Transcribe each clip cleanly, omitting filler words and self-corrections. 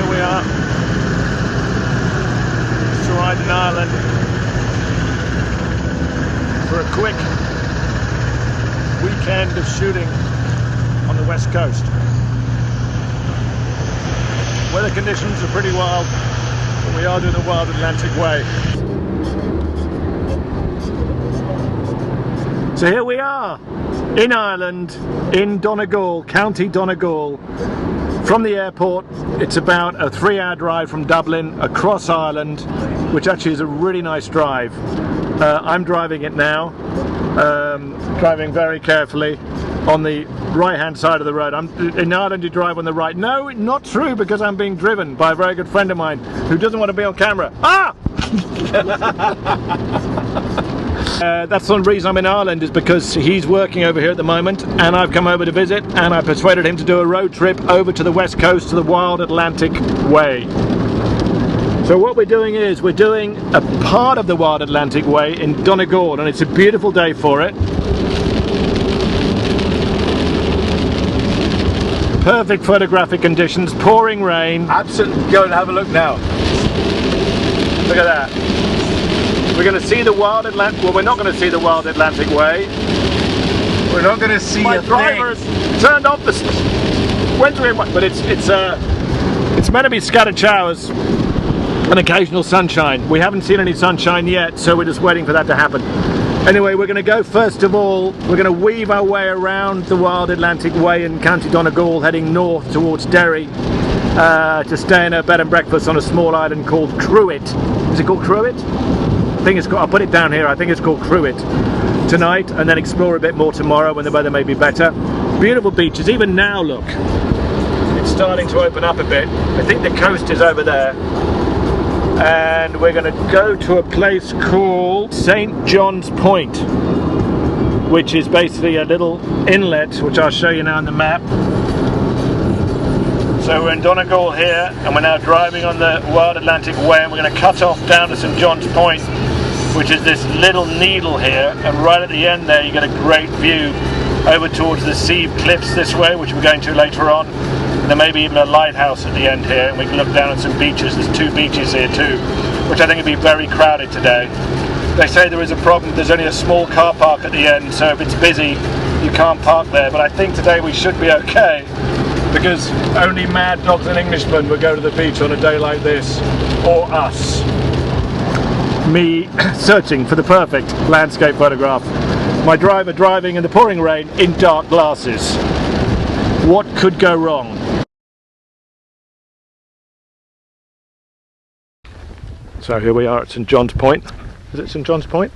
Here we are, Cruit Island, for a quick weekend of shooting on the west coast. Weather conditions are pretty wild, but we are doing the Wild Atlantic Way. So here we are in Ireland, in Donegal, County Donegal. From the airport, it's about a 3-hour drive from Dublin across Ireland, which actually is a really nice drive. I'm driving it now, driving very carefully on the right-hand side of the road. In Ireland you drive on the right. No, not true, because I'm being driven by a very good friend of mine who doesn't want to be on camera. Ah! That's the reason I'm in Ireland, is because he's working over here at the moment and I've come over to visit, and I persuaded him to do a road trip over to the west coast to the Wild Atlantic Way. So what we're doing is we're doing a part of the Wild Atlantic Way in Donegal, and it's a beautiful day for it. Perfect photographic conditions, pouring rain. Absolutely, go and have a look now. Look at that. We're going to see the Wild Atlantic. Well, we're not going to see the Wild Atlantic Way. We're not going to see My a driver thing. has turned off the went through it, but it's meant to be scattered showers and occasional sunshine. We haven't seen any sunshine yet, so we're just waiting for that to happen. Anyway, we're going to go, first of all, we're going to weave our way around the Wild Atlantic Way in County Donegal, heading north towards Derry, to stay in a bed and breakfast on a small island called Crut. Is it called Crut? I think it's called, I'll put it down here, I think it's called Crut tonight, and then explore a bit more tomorrow when the weather may be better. Beautiful beaches, even now look, it's starting to open up a bit. I think the coast is over there. And we're going to go to a place called St. John's Point, which is basically a little inlet, which I'll show you now on the map. So we're in Donegal here, and we're now driving on the Wild Atlantic Way, and we're going to cut off down to St. John's Point, which is this little needle here, and right at the end there you get a great view over towards the Slieve Cliffs this way, which we're going to later on. There may be even a lighthouse at the end here, and we can look down at some beaches. There's 2 beaches here too, which I think will be very crowded today. They say there is a problem, there's only a small car park at the end, so if it's busy you can't park there, but I think today we should be okay, because only mad dogs and Englishmen would go to the beach on a day like this, or us. Me searching for the perfect landscape photograph. My driver driving in the pouring rain in dark glasses. What could go wrong? So here we are at St. John's Point. Is it St. John's Point?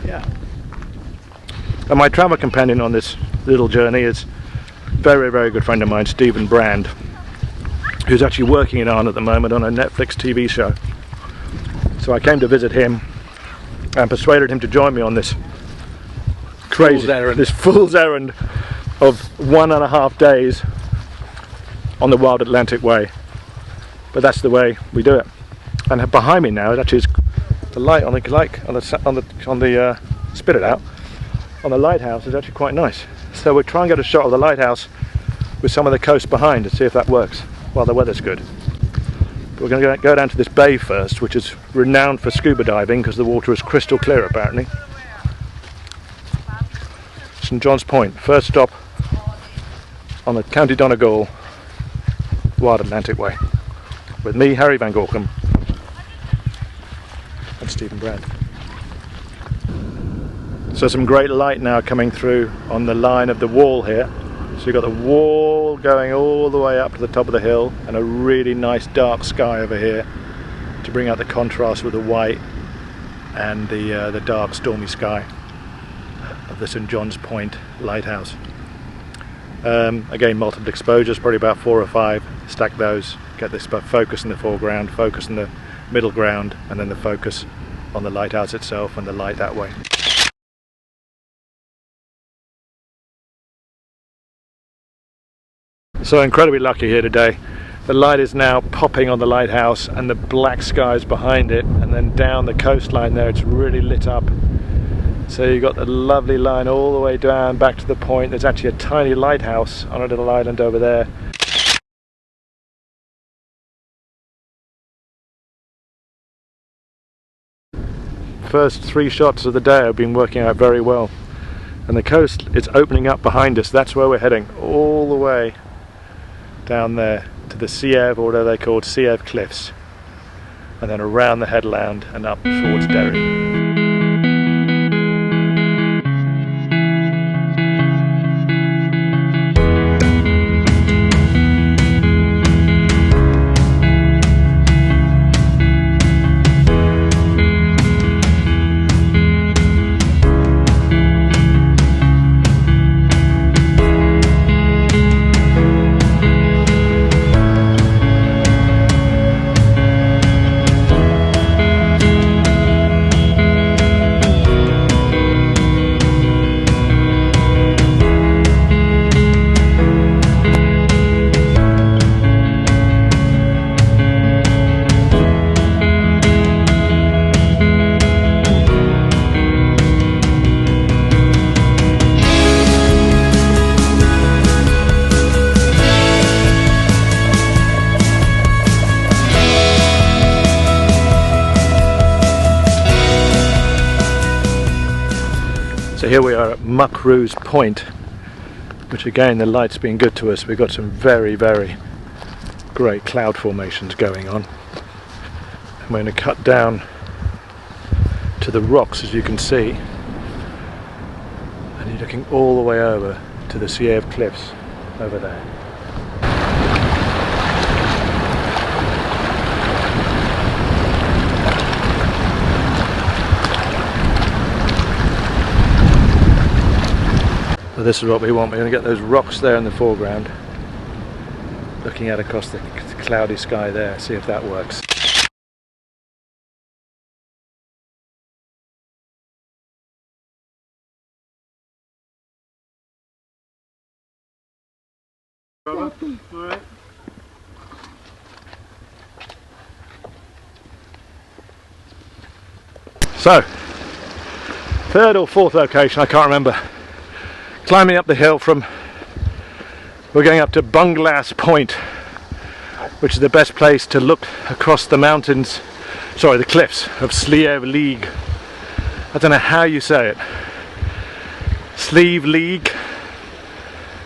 Yeah. And my travel companion on this little journey is a very, very good friend of mine, Stephen Brand, who's actually working in Ireland at the moment on a Netflix TV show. So I came to visit him and persuaded him to join me on this crazy, this fool's errand of 1.5 days on the Wild Atlantic Way. But that's the way we do it. And behind me now, it actually is the light on the spit it out on the lighthouse is actually quite nice. So we'll try and get a shot of the lighthouse with some of the coast behind to see if that works while the weather's good. But we're going to go down to this bay first, which is renowned for scuba diving because the water is crystal clear apparently. St. John's Point, first stop on the County Donegal Wild Atlantic Way, with me, Harry van Gorkum, and Stephen Brand. So some great light now coming through on the line of the wall here. So you've got the wall going all the way up to the top of the hill, and a really nice dark sky over here to bring out the contrast with the white and the dark stormy sky of the St. John's Point lighthouse. Again, multiple exposures, probably about 4 or 5. Stack those, get this focus in the foreground, focus in the middle ground, and then the focus on the lighthouse itself and the light that way. So incredibly lucky here today. The light is now popping on the lighthouse and the black skies behind it, and then down the coastline there it's really lit up. So you've got the lovely line all the way down back to the point. There's actually a tiny lighthouse on a little island over there. first 3 shots of the day have been working out very well, and the coast is opening up behind us. That's where we're heading, all the way down there to the Slieve, or what are they called, Slieve Cliffs, and then around the headland and up towards Derry. So here we are at Muckros Point, which again, the light's been good to us. We've got some very, very great cloud formations going on. And we're going to cut down to the rocks, as you can see. And you're looking all the way over to the Slieve Cliffs over there. So this is what we want. We're going to get those rocks there in the foreground, looking out across the cloudy sky there, see if that works. All right. So, third or fourth location, I can't remember. Climbing up the hill we're going up to BUNGLASS Point, which is the best place to look across the mountains, sorry, the cliffs of Slieve League. I don't know how you say it. Slieve League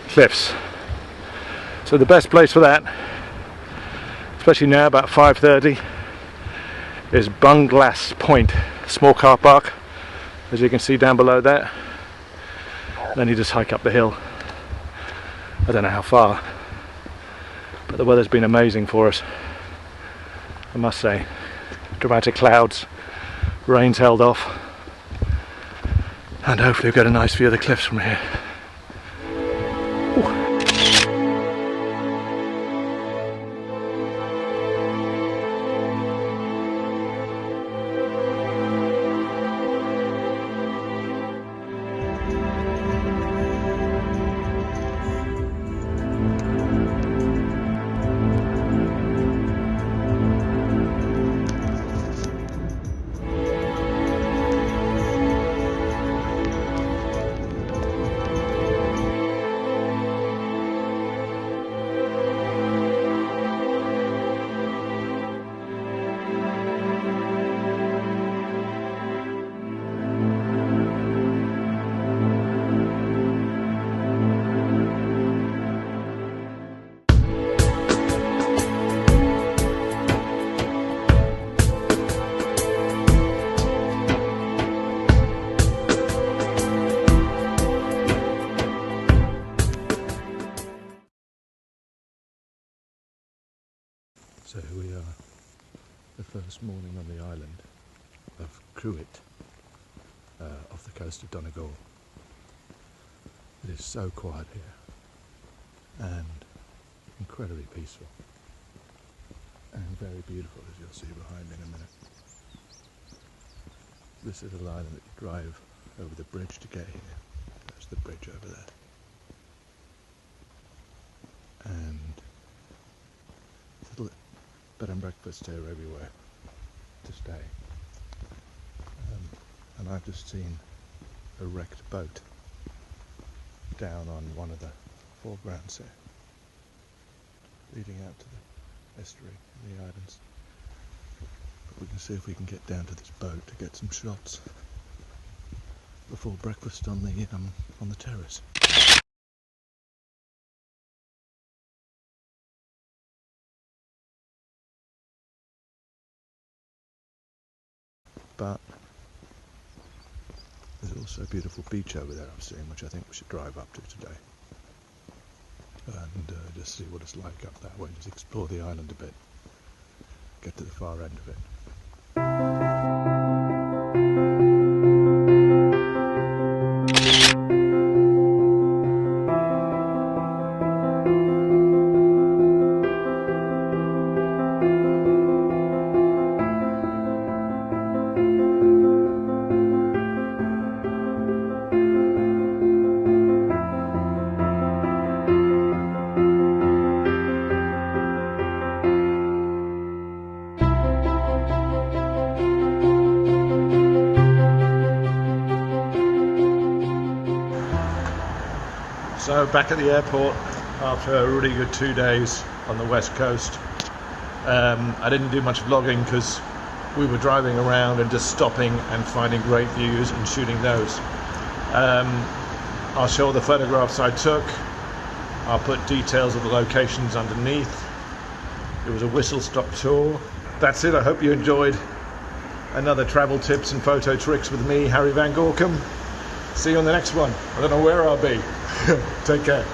Cliffs. So the best place for that, especially now about 5:30, is BUNGLASS Point, small car park, as you can see down below there. Then you just hike up the hill. I don't know how far, but the weather's been amazing for us, I must say. Dramatic clouds, rain's held off, and hopefully we'll get a nice view of the cliffs from here. Ooh. So here we are, the first morning on the island of Crut, off the coast of Donegal. It is so quiet here, and incredibly peaceful, and very beautiful, as you'll see behind me in a minute. This is a island that you drive over the bridge to get here. There's the bridge over there. And little bed and breakfasts here everywhere to stay. And I've just seen a wrecked boat down on one of the foregrounds here, leading out to the estuary in the islands. We can see if we can get down to this boat to get some shots before breakfast on the terrace. But there's also a beautiful beach over there I've seen, which I think we should drive up to today and just see what it's like up that way, just explore the island a bit, get to the far end of it. So back at the airport after a really good 2 days on the west coast. I didn't do much vlogging because we were driving around and just stopping and finding great views and shooting those. I'll show the photographs I took. I'll put details of the locations underneath. It was a whistle-stop tour. That's it. I hope you enjoyed another travel tips and photo tricks with me, Harry van Gorkum. See you on the next one. I don't know where I'll be. Take care.